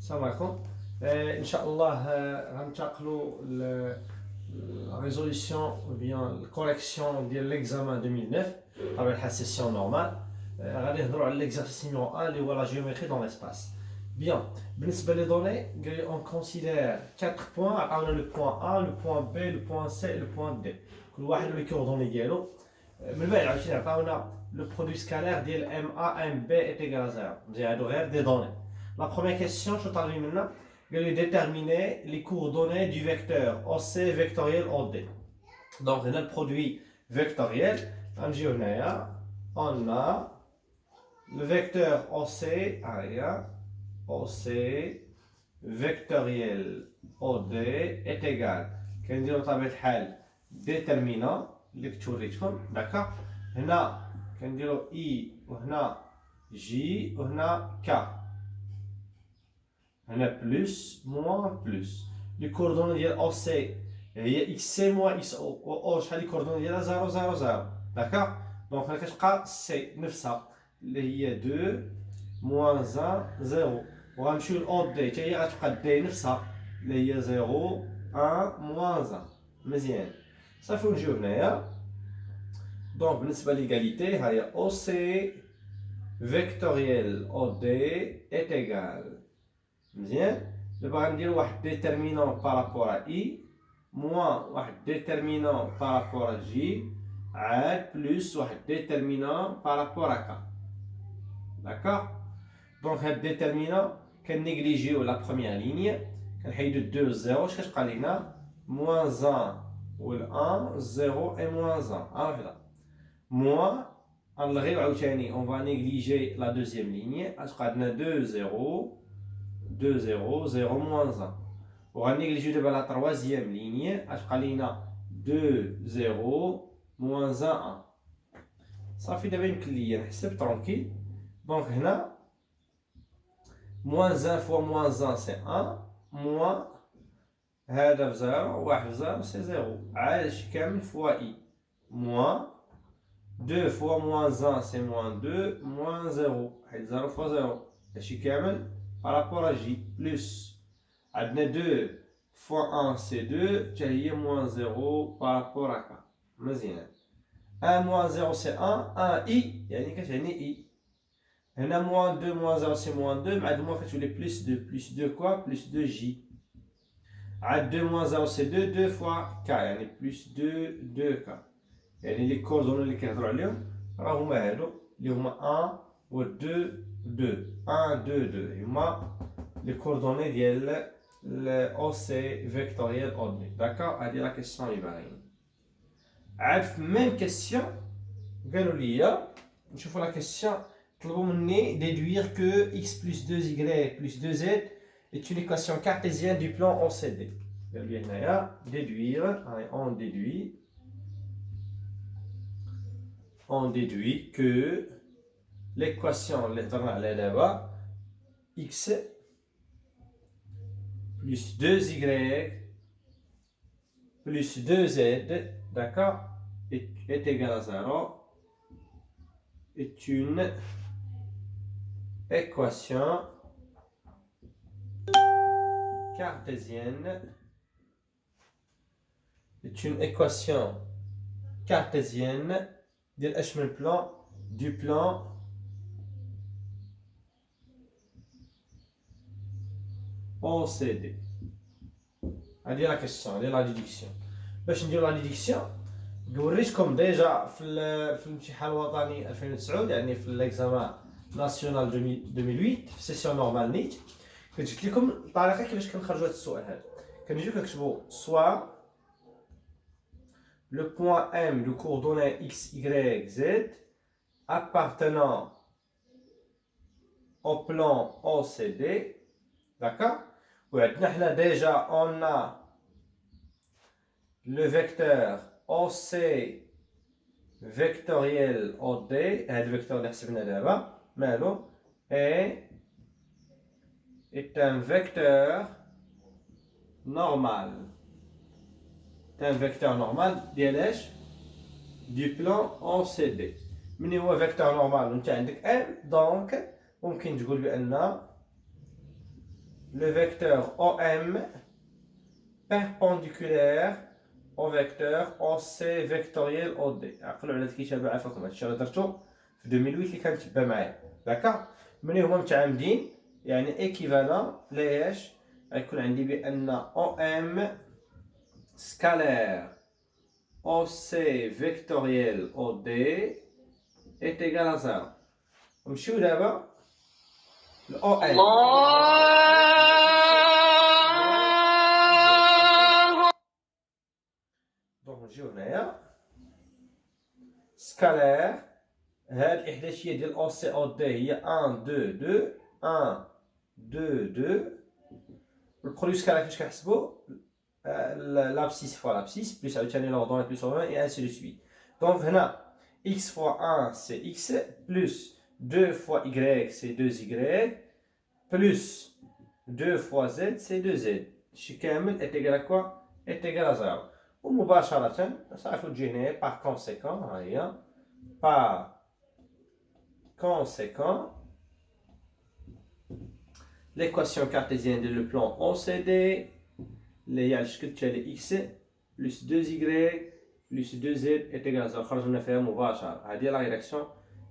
السلام عليكم. ان شاء الله غنتقلوا la résolution ou bien la correction de l'examen 2009 avec la session normale. غادي نهضروا على l'exercice numéro 1 اللي هو la géométrie dans l'espace. Bien, بالنسبه لي données, on considère 4 points. عطاونا le point A, le point B, le point C et le point D. كل واحد ولي coordonnées ديالو. من بعد عاوتاني عطاونا le produit scalaire ديال MA MB est égal à 0. مزيان هادو غير des données. La première question, je t'arrive maintenant. Il faut déterminer les coordonnées du vecteur OC vectoriel OD. Donc, on a le produit vectoriel. On a le vecteur OC, OC vectoriel OD est égal. Quand on a le déterminant, d'accord? On a I, on a J, on a K. On a plus, moins, plus. Les coordonnées de OC, il y a XC moins XO. OH, les coordonnées de 0, 0, 0. D'accord? Donc, on a C, 900. Il y a 2, moins 1, 0. On va aller au OD, il y a D, 900. Il y a 0, 1, moins 1. Mais bien. Ça fait une journée. Donc, pour l'égalité, il y a OC vectoriel OD est égal. Bien, le va dire un déterminant par rapport à I, moins un déterminant par rapport à J, plus un déterminant par rapport à K. D'accord? Donc, un déterminant, qu'on néglige la première ligne, qu'on ait de 2, 0, je vais moins 1 ou 1, 0 et moins 1. Alors là, moins, on va négliger la deuxième ligne, on a 2, 0. 2, 0, 0, moins 1. On va négliger la troisième ligne. On a 2, 0, moins 1, 1. Ça fait une ligne. C'est tranquille. Donc, on a moins 1 fois moins 1, c'est 1. Moins 0, 1, 0, c'est 0. H fois I. Moins 2 fois moins 1, c'est moins 2. Moins 0. 0 fois 0. H par rapport à J, plus. On a 2 fois 1, c'est 2. Tu as moins 0 par rapport à K. Mazien. 1 moins 0, c'est 1. 1, I. Il y a I. On a moins 2, moins 0, c'est moins 2. Mais moi, tu les plus 2. Plus 2 quoi? Plus 2 J. 2 moins 0, c'est 2. 2 fois K. Il y a plus 2, 2K. Il y a les coordonnées qui sont là. راهم هادو اللي هما 1 و 2 2 1 2 2 هما les coordonnées ديال OC vectoriel OD. D'accord? هذه لا كيسيون اللي باغيين. عاد في ميم كيسيون قالوا لي نشوفوا لا كيسيون طلبوا مني déduire que x plus 2y plus 2z est une équation cartésienne du plan OCD. قالوا لي هنايا déduire, on déduit que l'équation là-bas x plus 2y plus 2z, d'accord, est égal à 0, est une équation cartésienne, du plan OCD. هذه la question, هذه la déduction. باش نديرو la déduction نوريكم ديجا في الامتحان الوطني 2009 يعني في l'examen national 2008 في سيسيون نورمال نيت كنت قلت لكم الطريقه كيفاش كنخرجوا هذا السؤال هذا. كنجيو كنكتبوا soit le point M de coordonnées x, y, z appartenant au plan OCD, d'accord? Maintenant, déjà, on a le vecteur OC vectoriel OD, le vecteur est un vecteur normal. C'est un vecteur normal du plan OCD. من هو vecteur normal وانت عندك M، donc ممكن تقول بأن le vecteur OM perpendiculaire au vecteur OC vectoriel OD. عقلوا على الكتابة عافاكم هادشي راه درتو في 2008 اللي كان تبع معايا. داكا ملي هما متعامدين يعني ايكيفالون لاش غيكون عندي بان OM scalaire OC vectoriel OD est égal à 0. نمشيو دابا ل OM. دونك نجيو هنايا سكالير هاد الإحداثية ديال أو سي أو دي هي 1 2 2 1 2 2. البرودوي سكالير كيفاش كنحسبو l'abscisse fois l'abscisse plus عاوتاني l'ordonnée plus l'ordonnée et ainsi de suite. Donc هنا x fois 1 c'est x plus 2 fois y c'est 2y plus 2 fois z c'est 2z. هادشي كامل est égal à quoi؟ est égal à 0. ومباشرة صافي تجي هنايا par conséquent ها هي par conséquent l'équation cartésienne de le plan OCD اللي هي على الشكل التالي x plus 2y plus 2z est égal à 0. خرجنا فيها مباشرة. هذه لا ريداكسيون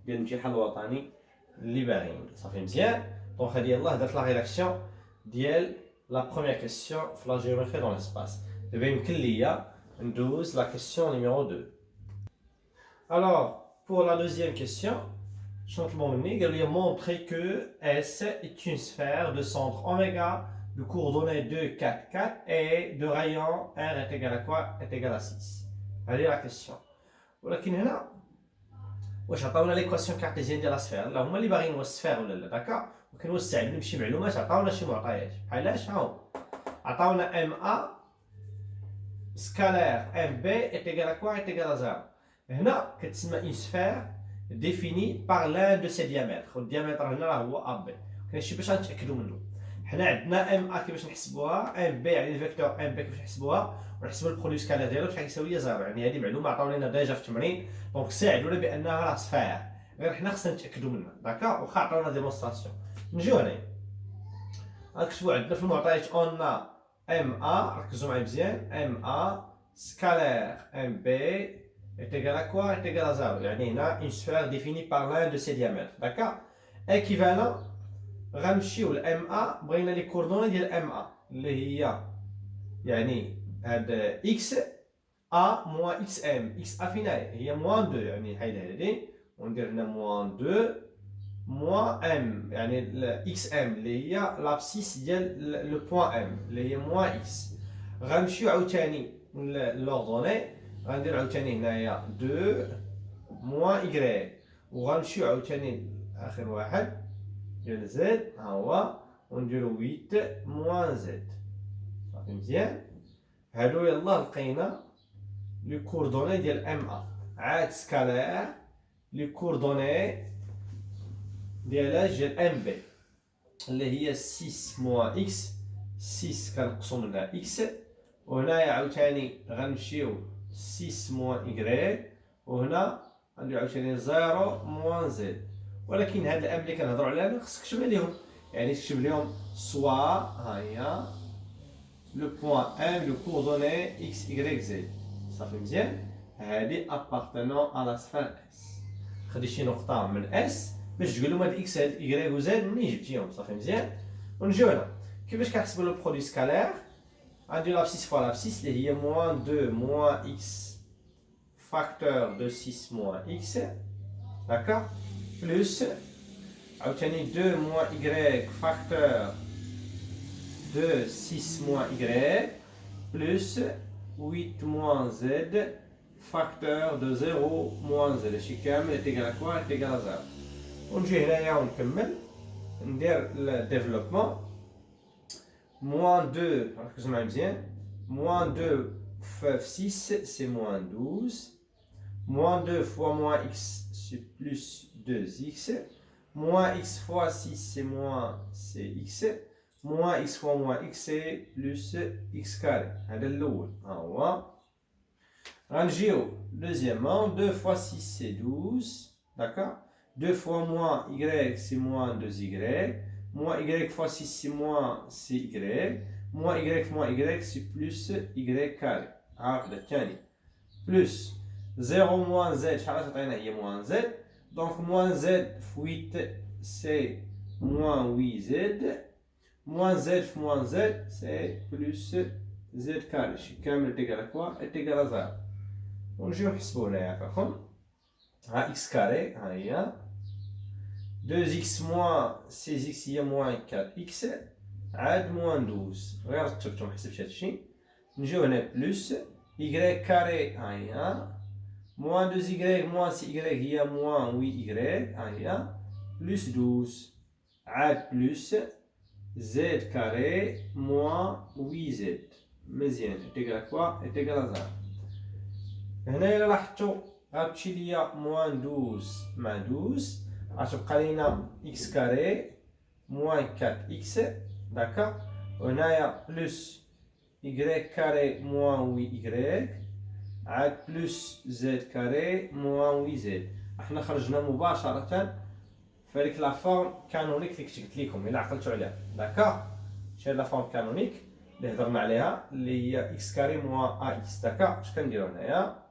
ديال الامتحان الوطني اللي باغيين. صافي مزيان. دونك هذه يلاه درت لا ريداكسيون ديال لا بروميير كيسيون في لا جيومتري دون لاسباس. دابا يمكن ليا ندوز la question numéro 2. Alors, pour la deuxième question, je vais montrer que S est une sphère de centre oméga, de coordonnées 2, 4, 4 et de rayon R est égal à quoi? Est égal à 6. Allez la question. ولكن هنا واش عطاونا ليكواسيون كارتيزيان ديال لا سفير؟ لا هما اللي باغيين هو السفير ولا لا داكا وكنوسع بشي معلومات عطاونا شي معطيات بحالاش ها هو عطاونا ام ا scalaire MB est égal à quoi? Est égal à 0. هنا كتسمى une sphère définie par l'un de ses diamètres. والديامتر هنا راه هو AB. كاين شي باش غنتاكدوا منه. حنا عندنا MA كيفاش نحسبوها؟ MB يعني الفيكتور MB كيفاش نحسبوها؟ ونحسبوا البرودوي سكالير ديالو بشحال كيساوي 0. يعني هذه معلومه عطاو لنا ديجا في التمرين دونك ساعدونا بانها راه سفير. غير حنا خصنا نتاكدوا منها. داكا واخا عطاونا ديمونستراسيون. نجيو هنايا. غنكتبوا عندنا في المعطيات اون MA, ركزوا معايا مزيان. MA scalaire MB est égal à quoi? Est égal à 0. يعني هنا une sphère définie par l'un de ses diamètres. D'accord? Équivalent غنمشيو ل MA بغينا لي كوردوني ديال MA اللي هي يعني هاد X A moins XM. XA فين هي moins 2 يعني نحيد هادي وندير هنا moins 2 moins M يعني XM اللي هي l'abscisse ديال لو بوين M اللي هي moins X. غنمشيو عاوتاني لوردوني غندير عاوتاني هنايا 2 moins Y وغنمشيو عاوتاني آخر واحد ديال Z ها هو ونديرو 8 moins Z. صافي مزيان. هادو يلاه لقينا لي كوردوني ديال ام ا. عاد سكالير لي كوردوني ديال ام بي اللي هي 6 موان اكس 6 كنقصو منها اكس وهنايا عاوتاني غنمشيو 6 موان ايكغيك وهنا غندير عاوتاني 0 موان زد. ولكن هاد الام اللي كنهضروا عليها خصك تكتب عليهم يعني تكتب لهم سوا ها هي لو بوين ام لو كوردوني اكس ايكغيك زد. صافي مزيان. هادي ابارتونون ا لا سفير اس. خدي شي نقطه من اس باش تقول لهم هاد اكس هاد ايكغيك وزد منين جبتيهم. صافي مزيان. ونجيو هنا كيفاش كنحسبوا لو برودوي سكالير؟ غندير لابسيس فوا لابسيس اللي هي موان 2 موان اكس فاكتور دو 6 موان اكس داكا بلس عاوتاني 2 موان ايكغيك فاكتور دو 6 موان ايكغيك بلس 8 moins z facteur de 0 moins z. هادشي كامل est égal à quoi? est égal à 0. ونجي هنايا ونكمل ندير الديفلوبمون moins 2 ركزوا معايا مزيان moins 2 في 6 c'est moins 12 moins 2 fois moins x c'est plus 2x moins x fois 6 c'est moins cx moins x fois moins x c'est plus x carré. هذا الأول ها هو. غنجيو deuxièmement 2 fois 6 c'est 12 d'accord 2 fois moins y c'est moins 2y moins y fois 6 c'est moins y, moins y c'est plus y carré. هكذا الثاني plus 0 moins z شحال تعطينا هي moins z donc moins z في 8 c'est moins 8z moins z في moins z c'est plus z carré شي كامل est égal à quoi est égal à 0 ونجيو نحسبو هنايا فيكم ها x carré ها هي 2x moins 6x هي moins 4x عاد moins 12 غير رتبتو محسبش هادشي نجيو هنا plus y carré ها هي moins 2y moins 6y هي moins 8y ها هي plus 12 عاد plus z carré moins 8z مزيان est égal à quoi est égal à 0 هنا إلا لاحظتو غتمشي ليا moins 12 مع 12 غتبقى لينا x carré moins 4x d'accord وهنايا plus y carré moins 8y عاد plus z carré moins 8z احنا خرجنا مباشرة في هذيك لا فورم كانونيك اللي كنت قلت لكم الا عقلتوا عليها داكوغ شي لا فورم كانونيك اللي هضرنا عليها اللي هي x carré moins ax داكوغ اش كنديرو هنايا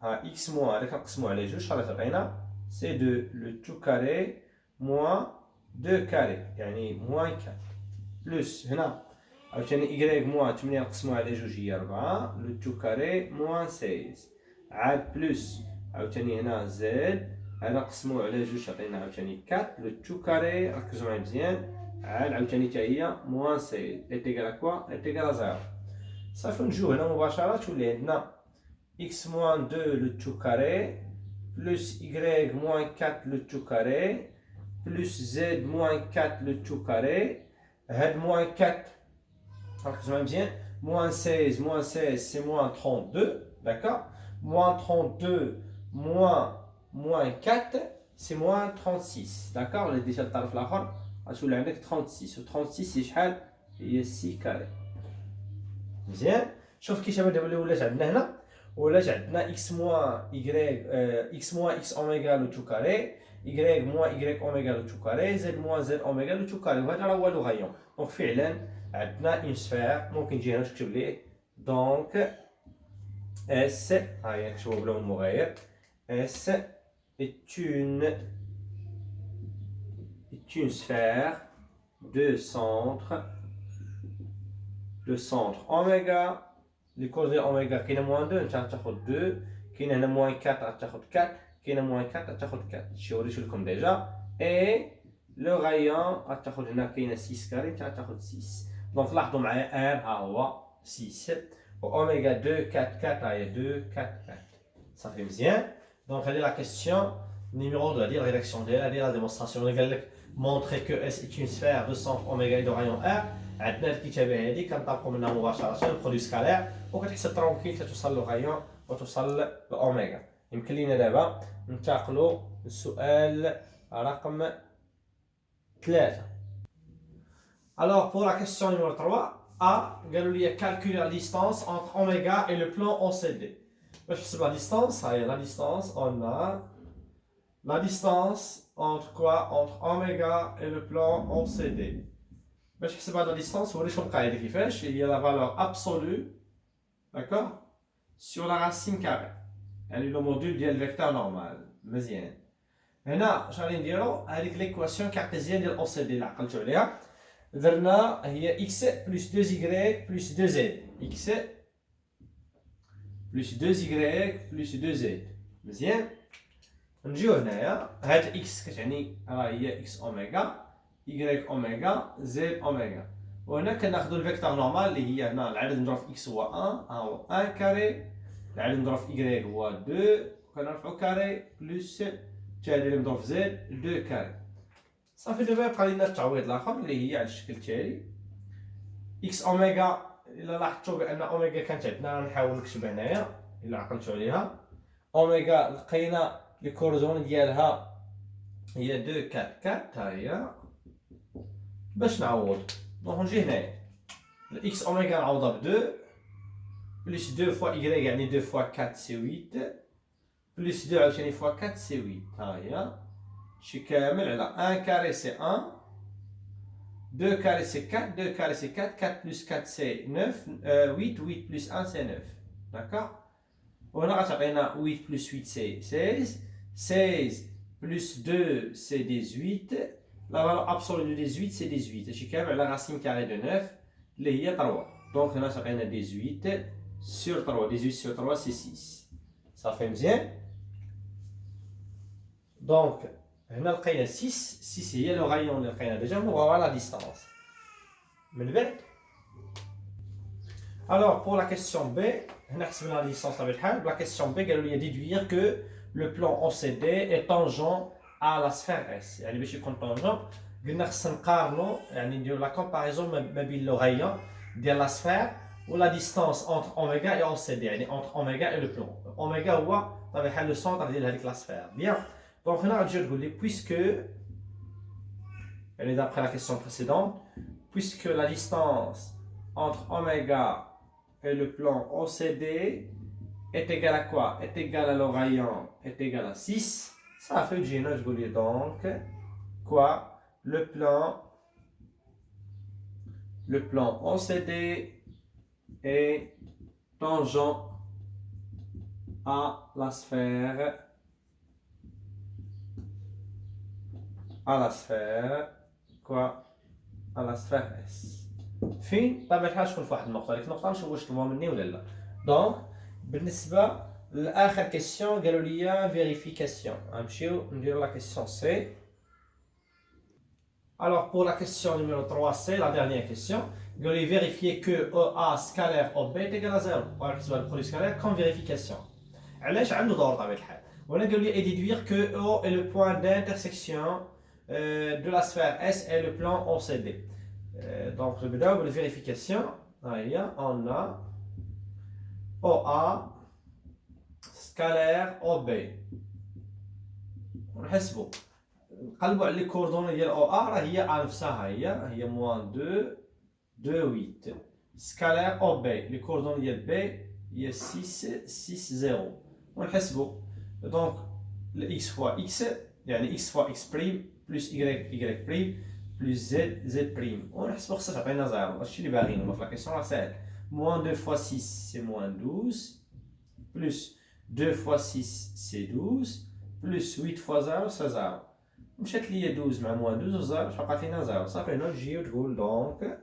ها x moins هذا كنقسمو على جوج شحال تعطينا سي 2 لو تو كاري moins 2 كاري يعني moins 4 بلس هنا عاوتاني y moins 8 نقسمو على جوج هي 4 لو تو كاري moins 16 عاد بلس عاوتاني هنا z هذا نقسمو على جوج يعطينا عاوتاني 4 لو تو كاري ركزوا معايا مزيان عاد عاوتاني حتى هي moins 16 ايت ايكال كوا ايت ايكال 0 صافي نجيو هنا مباشرة تولي عندنا x moins 2 le tout carré plus y moins 4 le tout carré plus z moins 4 le tout carré هاد moins 4 ركزوا معايا مزيان moins 16 c'est moins 32 d'accord moins 32 moins 4 c'est moins 36 d'accord اللي ديتها الطرف الاخر غتولي عندك 36 و 36 هي شحال هي 6 كاري مزيان شوف كي شباب دابا اللي ولات عندنا هنا ولات عندنا x moins y x moins x اوميغا لو تو كاري y moins y اوميغا لو تو كاري z moins z اوميغا لو تو كاري وهذا راه هو لو غايون دونك فعلا عندنا اون سفير ممكن نجي هنا نكتب ليه دونك اس ها هي نكتبو بلون مغاير اس est une sphère de centre oméga les coordonnées oméga كاينه moins 2 انت غتاخد 2 كاينه هنا moins 4 غتاخد 4 كاينه moins 4 غتاخد 4 هادشي وريتو لكم ديجا اي لو غايون غتاخد هنا كاينه 6 كاري انت غتاخد 6 دونك لاحظوا معايا ار ها هو 6 و اوميغا 2 4 4 ها هي 2 4 4 صافي مزيان دونك هذه لا كيسيون numéro 2 هذه الريداكسيون ديالها هذه لا ديمونستراسيون اللي قال لك montrer que S est une sphère de centre oméga et de rayon R عندنا الكتابه هذه كنطلقوا منها مباشره البرودوي سكالير وكتحسب ترونكيل توصل للغايون وتوصل لاوميغا يمكن لينا دابا ننتقلوا للسؤال رقم 3 alors pour la question numéro 3 A قالوا لي calculer la distance entre oméga et le plan OCD باش نحسب la distance ها هي la distance on a la distance entre quoi entre oméga et le plan OCD باش نحسب هاد لا ديستانس وريتكم القاعده كيفاش هي لا فالور ابسولو داكوغ سور لا راسين كاري يعني لو موديل ديال الفيكتور نورمال مزيان هنا اش غادي نديرو هذيك ليكواسيون كارتيزيان ديال او سي دي اللي عقلتو عليها درنا هي اكس بلس 2 زيكغيك بلس 2 زد اكس بلس 2 زيكغيك بلس 2 زد مزيان نجيو هنايا هاد اكس كتعني راه هي اكس اوميغا y اوميغا z اوميغا وهنا كناخذوا الفيكتور نورمال اللي هي هنا العدد نضرب في x هو 1 ها هو 1 كاري العدد نضرب في y هو 2 وكنرفعوا كاري بلس التالي اللي مضروب في z 2 كاري صافي دابا يبقى لينا التعويض الاخر اللي هي على الشكل التالي x اوميغا الا لاحظتوا بان اوميغا كانت عندنا نحاول نكتب هنايا الا عقلتوا عليها اوميغا لقينا لي كوردوني ديالها هي 2 4 4 ها هي باش نعوض دونك نجي هنايا الاكس اوميغا نعوضها ب 2 بلس 2 فوا y يعني 2 فوا 4 سي 8 بلس 2 عاوتاني فوا 4 سي 8 ها هي شي كامل على 1 كاري سي 1 2 carré c'est 4, 2 carré c'est 4, 4 plus 4 c'est 9, 8, 8 plus 1 c'est 9. D'accord? On a 8 plus 8 c'est 16, 16 plus 2 c'est 18, la valeur absolue de 18 c'est 18. Je suis la racine carrée de 9, il y a 3. Donc on a 18 sur 3, 18 sur 3 c'est 6. Ça fait bien. Donc, on a 6, 6 هي le rayon اللي لقينا déjà, on va voir la distance. من بعد alors pour la question B, on a حسبنا la distance avec la question B قالوا لي déduire que le plan OCD est tangent à la sphère S. يعني باش يكون tangent قلنا خصنا نقارنوا يعني نديروا la comparaison ما بين le rayon ديال la sphère ou la distance entre oméga et OCD يعني entre oméga et le plan. Oméga هو طبيعي الحال le centre ديال هذيك la sphère. Bien. Donc, on a dit puisque, d'après la question précédente, puisque la distance entre oméga et le plan OCD est égale à quoi? Est égale à le rayon, est égale à 6. Ça fait que je dis donc quoi? Le plan OCD est tangent à la sphère. À la sphère quoi à la sphère S فين طبعا الحال شكون في واحد النقطه هذيك النقطه نشوف واش طلبوها مني ولا لا دونك بالنسبه لاخر كيسيون قالوا لي فيريفيكاسيون غنمشيو نديرو لا كيسيون سي alors pour la question numéro 3C la dernière question قالوا لي vérifier que EA scalaire OB est égal à 0 وغنحسبها بالبرودوي scalaire comme vérification علاش عنده دور طبيعه الحال وهنا قالوا لي déduire que O est le point d'intersection de la sphère S et le plan OCD. Donc, je vais d'abord la vérification. On a OA scalaire OB. ونحسبوا نقلبوا على لي كوردوني ديال او ا راه هي ا نفسها هي موان 2 2 8 سكالير او بي لي كوردوني ديال بي هي 6 6 0 ونحسبوا دونك اكس فوا اكس يعني اكس فوا اكس بريم بلس y بريم بلس z بريم ونحسبوا خصها تعطينا زيرو هادشي اللي باغيين في لا كيسيون راه ساهل موان 2 فوا 6 سي موان 12 بلس 2 فوا 6 سي 12 بلس 8 فوا 0 سي 0 مشات ليا 12 مع موان 12 0 شحال بقات لينا 0 صافي هنا تجي وتقول دونك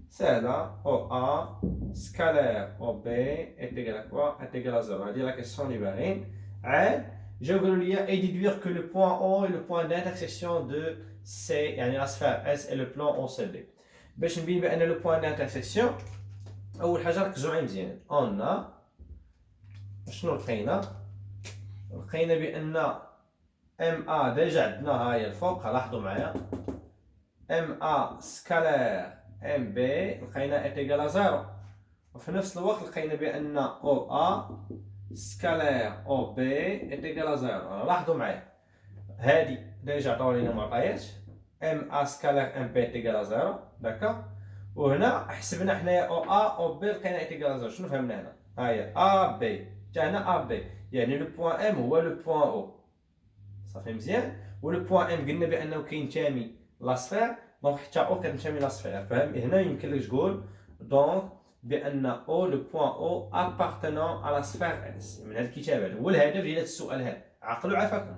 ساهله او ا سكالير او بي ايت ايكال كوا ايت ايكال 0 هادي لا كيسيون اللي باغيين عاد جاو قالوا ليا اي ديدوير كو لو بوين او اي لو بوين دانترسيكسيون دو سي يعني لا سفير اس اي لو بلان او سي دي باش نبين بان لو بوين دانترسيكسيون اول حاجه ركزوا معايا مزيان اون شنو لقينا بان ام ا ديجا عندنا ها هي الفوق لاحظوا معايا ام ا سكالير ام بي لقينا ايت ايكال 0 وفي نفس الوقت لقينا بان او ا سكالير او بي ايت ايكال 0 لاحظوا معايا هادي ديجا عطاو لينا معطيات ام ا سكالير ام بي ايت ايكال 0 داكا وهنا حسبنا حنايا او ا او بي لقينا ايت ايكال 0 شنو فهمنا هنا ها هي ا بي جا هنا ا بي يعني لو بوين ام هو لو بوين او صافي مزيان ولو بوين ام قلنا بانه كينتمي لا سفير دونك حتى او كتنتمي لا سفير فهم هنا يمكن لك تقول دونك بان او لو بوين او ابارتونون على سفير اس من هذه الكتابه هو الهدف ديال هذا السؤال هذا عقلوا عافاكم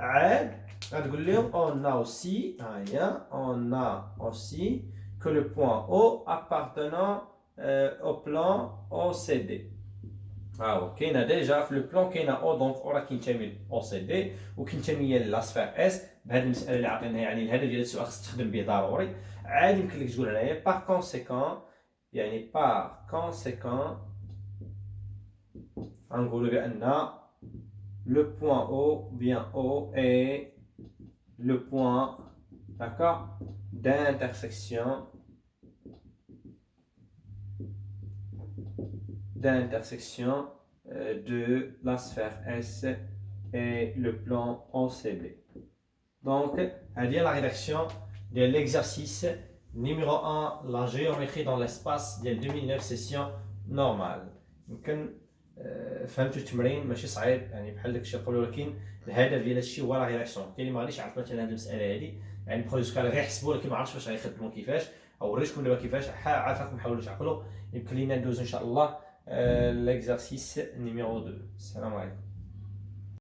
عاد غتقول لهم اون ا اوسي ها هي اون ا اوسي كو لو بوين او ابارتونون او بلان او سي دي هاهو كاينه ديجا في لو بلان كاينه او دونك او راه كينتمي او سي دي وكينتمي لا سفير اس بهذه المساله اللي عطيناها يعني الهدف ديال السؤال خصك تخدم به ضروري عاد يمكن لك تقول هنايا بار كونسيكون يعني بار كونسيكون غنقولوا بان le point O bien O est le point d'accord d'intersection de la sphère S et le plan OCD. Donc, هذه la rédaction de l'exercice numéro 1 la géométrie dans l'espace ديال 2009 session normale. يمكن فهمتوا التمرين ماشي صعيب يعني بحال داكشي يقولوا ولكن الهدف ديال هادشي هو لا رياكسيون كاين اللي ما غاديش يعرف مثلا هاد المساله هادي يعني بقاو سكال غير يحسبوا ولكن ما عرفتش واش غيخدموا كيفاش. اوريتكم دابا كيفاش، عافاكم حاولوا تعقلوا. يمكن لينا ندوزو ان شاء الله ليكزارسيس نيميرو 2. السلام عليكم.